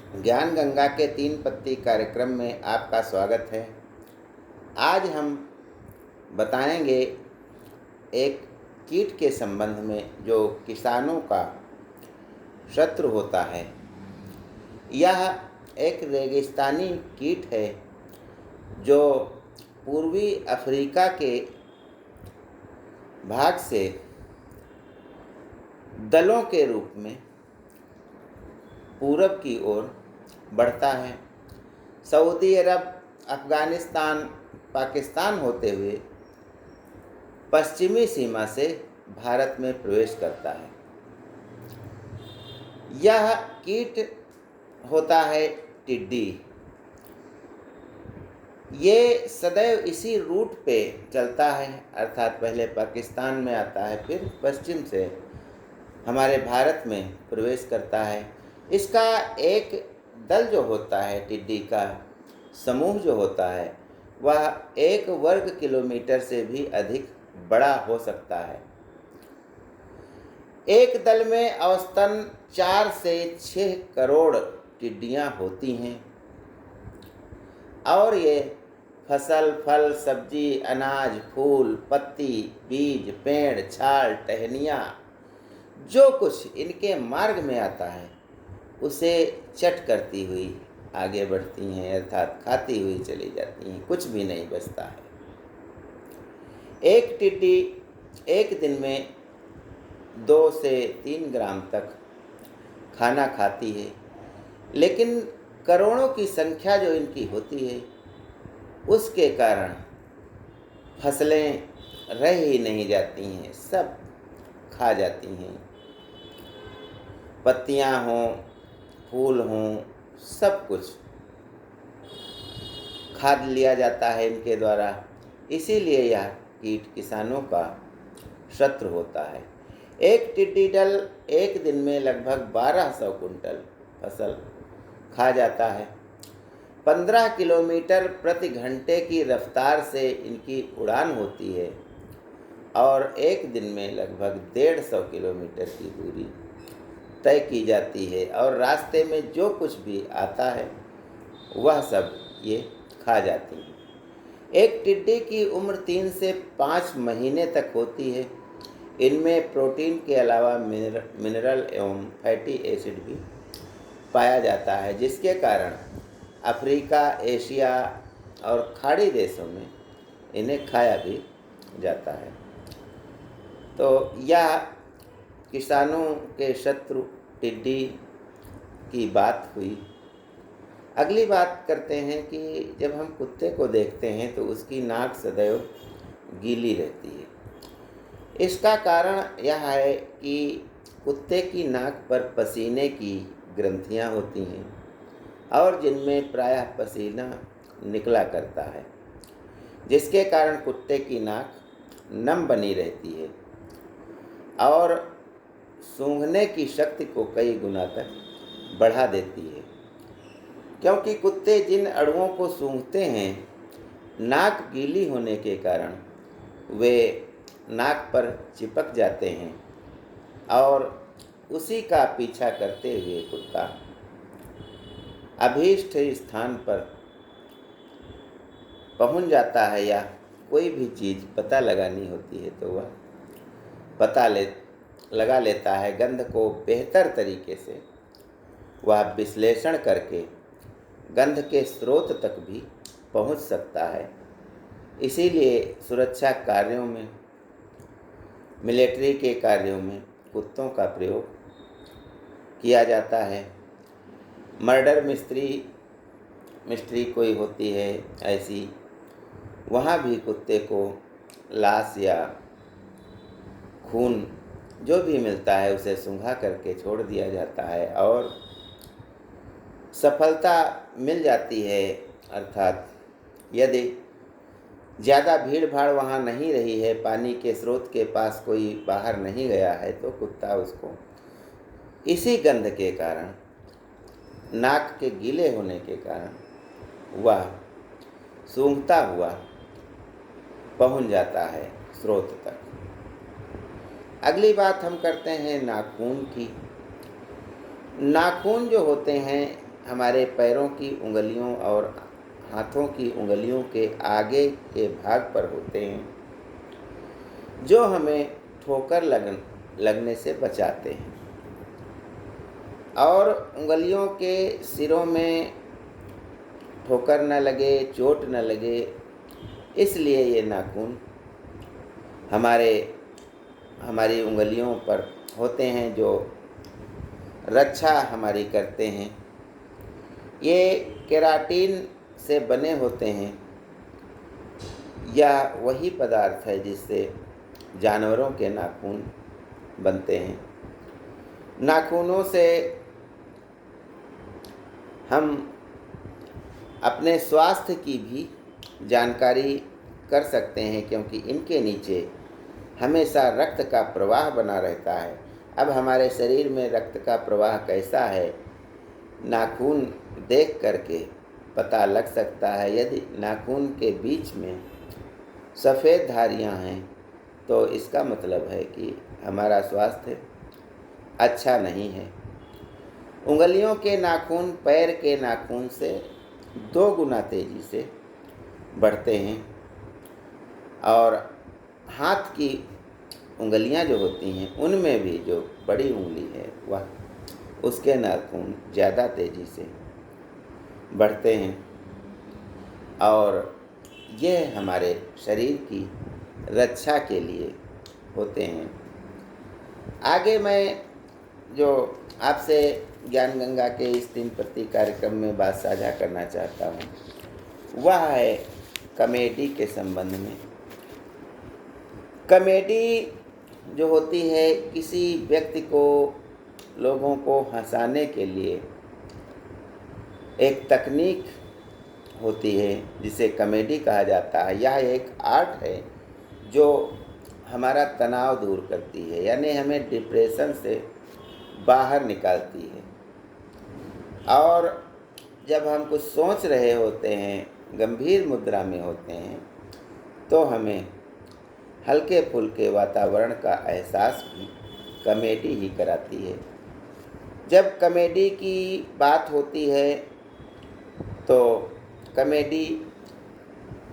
ज्ञान गंगा के 3 पत्ती कार्यक्रम में आपका स्वागत है। आज हम बताएंगे एक कीट के संबंध में जो किसानों का शत्रु होता है। यह एक रेगिस्तानी कीट है जो पूर्वी अफ्रीका के भाग से दलों के रूप में पूरब की ओर बढ़ता है। सऊदी अरब, अफ़गानिस्तान, पाकिस्तान होते हुए पश्चिमी सीमा से भारत में प्रवेश करता है। यह कीट होता है टिड्डी। ये सदैव इसी रूट पे चलता है, अर्थात पहले पाकिस्तान में आता है, फिर पश्चिम से हमारे भारत में प्रवेश करता है। इसका एक दल जो होता है, टिड्डी का समूह जो होता है, वह 1 वर्ग किलोमीटर से भी अधिक बड़ा हो सकता है। एक दल में औसतन 4 से 6 करोड़ टिड्डियाँ होती हैं और ये फसल, फल, सब्जी, अनाज, फूल, पत्ती, बीज, पेड़, छाल, टहनियाँ, जो कुछ इनके मार्ग में आता है उसे चट करती हुई आगे बढ़ती हैं, अर्थात खाती हुई चली जाती हैं, कुछ भी नहीं बचता है। एक टिड्डी एक दिन में 2 से 3 ग्राम तक खाना खाती है, लेकिन करोड़ों की संख्या जो इनकी होती है उसके कारण फसलें रह ही नहीं जाती हैं, सब खा जाती हैं। पत्तियाँ हों, फूल हों, सब कुछ खाद लिया जाता है इनके द्वारा। इसीलिए यह कीट किसानों का शत्रु होता है। एक टिड्डी दल एक दिन में लगभग 1200 कुंटल फसल खा जाता है। 15 किलोमीटर प्रति घंटे की रफ्तार से इनकी उड़ान होती है और एक दिन में लगभग 150 किलोमीटर की दूरी तय की जाती है और रास्ते में जो कुछ भी आता है वह सब ये खा जाती हैं। एक टिड्डी की उम्र 3 से 5 महीने तक होती है। इनमें प्रोटीन के अलावा मिनरल एवं फैटी एसिड भी पाया जाता है, जिसके कारण अफ्रीका, एशिया और खाड़ी देशों में इन्हें खाया भी जाता है। तो यह किसानों के शत्रु टिड्डी की बात हुई। अगली बात करते हैं कि जब हम कुत्ते को देखते हैं तो उसकी नाक सदैव गीली रहती है। इसका कारण यह है कि कुत्ते की नाक पर पसीने की ग्रंथियां होती हैं और जिनमें प्रायः पसीना निकला करता है, जिसके कारण कुत्ते की नाक नम बनी रहती है और सूंघने की शक्ति को कई गुना तक बढ़ा देती है। क्योंकि कुत्ते जिन अणुओं को सूंघते हैं, नाक गीली होने के कारण वे नाक पर चिपक जाते हैं और उसी का पीछा करते हुए कुत्ता अभीष्ट स्থাन पर पहुंच जाता है, या कोई भी चीज़ पता लगानी होती है तो वह लगा लेता है। गंध को बेहतर तरीके से वह विश्लेषण करके गंध के स्रोत तक भी पहुंच सकता है। इसीलिए सुरक्षा कार्यों में, मिलिट्री के कार्यों में कुत्तों का प्रयोग किया जाता है। मर्डर मिस्ट्री कोई होती है ऐसी, वहाँ भी कुत्ते को लाश या खून जो भी मिलता है उसे सूंघा करके छोड़ दिया जाता है और सफलता मिल जाती है। अर्थात यदि ज़्यादा भीड़ भाड़ वहाँ नहीं रही है, पानी के स्रोत के पास कोई बाहर नहीं गया है, तो कुत्ता उसको इसी गंध के कारण, नाक के गीले होने के कारण वह सूंघता हुआ पहुंच जाता है स्रोत तक। अगली बात हम करते हैं नाखून की। नाखून जो होते हैं हमारे पैरों की उंगलियों और हाथों की उंगलियों के आगे के भाग पर होते हैं, जो हमें ठोकर लगने से बचाते हैं। और उंगलियों के सिरों में ठोकर न लगे, चोट न लगे, इसलिए ये नाखून हमारी उंगलियों पर होते हैं, जो रक्षा हमारी करते हैं। ये केराटिन से बने होते हैं। यह वही पदार्थ है जिससे जानवरों के नाखून बनते हैं। नाखूनों से हम अपने स्वास्थ्य की भी जानकारी कर सकते हैं, क्योंकि इनके नीचे हमेशा रक्त का प्रवाह बना रहता है। अब हमारे शरीर में रक्त का प्रवाह कैसा है, नाखून देख करके पता लग सकता है। यदि नाखून के बीच में सफ़ेद धारियां हैं, तो इसका मतलब है कि हमारा स्वास्थ्य अच्छा नहीं है। उंगलियों के नाखून पैर के नाखून से 2 गुना तेज़ी से बढ़ते हैं, और हाथ की उंगलियां जो होती हैं, उनमें भी जो बड़ी उंगली है वह उसके नाखून ज़्यादा तेज़ी से बढ़ते हैं, और ये हमारे शरीर की रक्षा के लिए होते हैं। आगे मैं जो आपसे ज्ञान गंगा के इस 3 प्रति कार्यक्रम में बात साझा करना चाहता हूँ, वह है कॉमेडी के संबंध में। कॉमेडी जो होती है, किसी व्यक्ति को, लोगों को हंसाने के लिए एक तकनीक होती है जिसे कॉमेडी कहा जाता है। यह एक आर्ट है जो हमारा तनाव दूर करती है, यानी हमें डिप्रेशन से बाहर निकालती है। और जब हम कुछ सोच रहे होते हैं, गंभीर मुद्रा में होते हैं, तो हमें हल्के फुल्के वातावरण का एहसास भी कॉमेडी ही कराती है। जब कॉमेडी की बात होती है तो कॉमेडी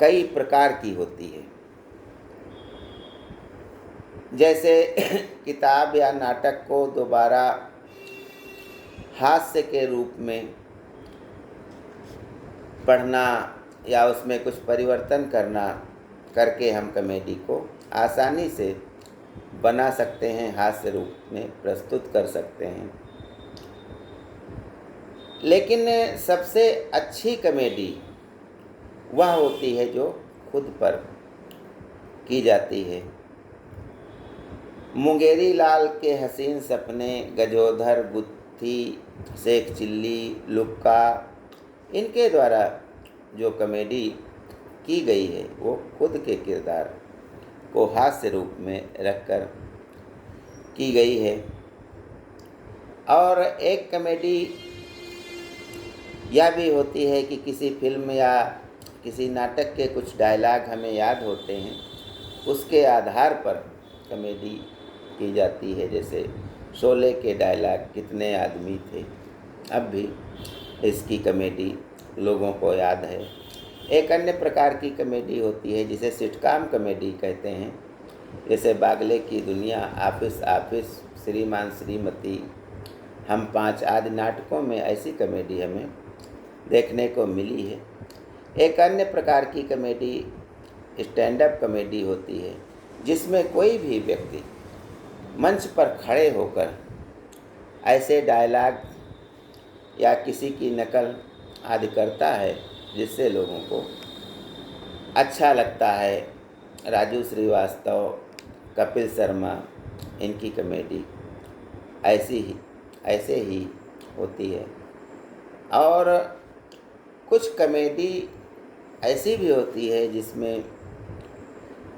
कई प्रकार की होती है। जैसे किताब या नाटक को दोबारा हास्य के रूप में पढ़ना या उसमें कुछ परिवर्तन करके हम कॉमेडी को आसानी से बना सकते हैं, हास्य रूप में प्रस्तुत कर सकते हैं। लेकिन सबसे अच्छी कॉमेडी वह होती है जो खुद पर की जाती है। मुंगेरी लाल के हसीन सपने, गजोधर गुत्थी, शेख चिल्ली, लुक्का, इनके द्वारा जो कॉमेडी की गई है वो खुद के किरदार को हास्य रूप में रखकर की गई है। और एक कॉमेडी यह भी होती है कि किसी फिल्म या किसी नाटक के कुछ डायलॉग हमें याद होते हैं, उसके आधार पर कॉमेडी की जाती है। जैसे शोले के डायलॉग कितने आदमी थे, अब भी इसकी कॉमेडी लोगों को याद है। एक अन्य प्रकार की कॉमेडी होती है जिसे सिटकॉम कॉमेडी कहते हैं। जैसे बागले की दुनिया, ऑफिस ऑफिस, श्रीमान श्रीमती, हम 5 आदि नाटकों में ऐसी कॉमेडी हमें देखने को मिली है। एक अन्य प्रकार की कॉमेडी स्टैंड अप कॉमेडी होती है, जिसमें कोई भी व्यक्ति मंच पर खड़े होकर ऐसे डायलॉग या किसी की नकल आदि करता है जिससे लोगों को अच्छा लगता है। राजू श्रीवास्तव, कपिल शर्मा, इनकी कॉमेडी ऐसे ही होती है। और कुछ कॉमेडी ऐसी भी होती है जिसमें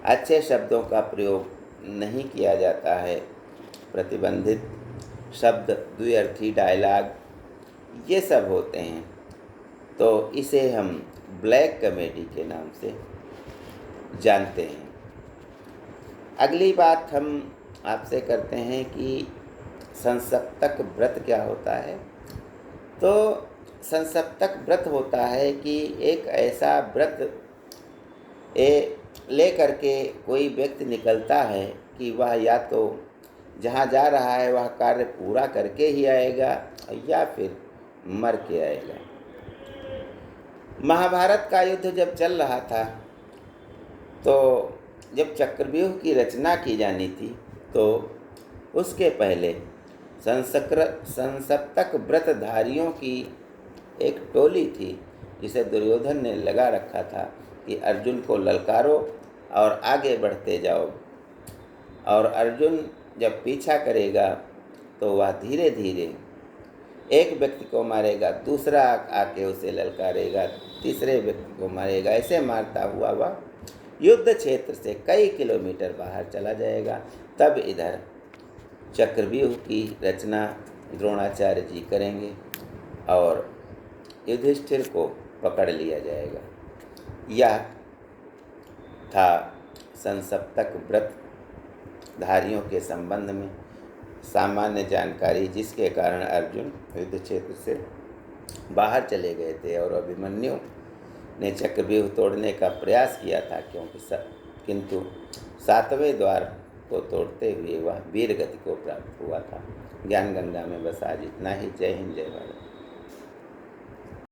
अच्छे शब्दों का प्रयोग नहीं किया जाता है, प्रतिबंधित शब्द, द्व्यर्थी डायलॉग, ये सब होते हैं। तो इसे हम ब्लैक कॉमेडी के नाम से जानते हैं। अगली बात हम आपसे करते हैं कि संसप्तक व्रत क्या होता है। तो संसप्तक व्रत होता है कि एक ऐसा व्रत ले करके कोई व्यक्ति निकलता है कि वह या तो जहाँ जा रहा है वह कार्य पूरा करके ही आएगा या फिर मर के आएगा। महाभारत का युद्ध जब चल रहा था तो जब चक्रव्यूह की रचना की जानी थी तो उसके पहले संसप्तक व्रतधारियों की एक टोली थी जिसे दुर्योधन ने लगा रखा था कि अर्जुन को ललकारो और आगे बढ़ते जाओ, और अर्जुन जब पीछा करेगा तो वह धीरे धीरे एक व्यक्ति को मारेगा, दूसरा आके उसे ललकारेगा, तीसरे व्यक्ति को मारेगा, ऐसे मारता हुआ वह युद्ध क्षेत्र से कई किलोमीटर बाहर चला जाएगा। तब इधर चक्रव्यूह की रचना द्रोणाचार्य जी करेंगे और युधिष्ठिर को पकड़ लिया जाएगा। यह था संसप्तक व्रत धारियों के संबंध में सामान्य जानकारी, जिसके कारण अर्जुन युद्ध क्षेत्र से बाहर चले गए थे और अभिमन्यु ने चक्रव्यूह तोड़ने का प्रयास किया था, किंतु 7वें द्वार को तोड़ते हुए वह वीर गति को प्राप्त हुआ था। ज्ञान गंगा में बस आज इतना ही। जय हिंद, जय भारत।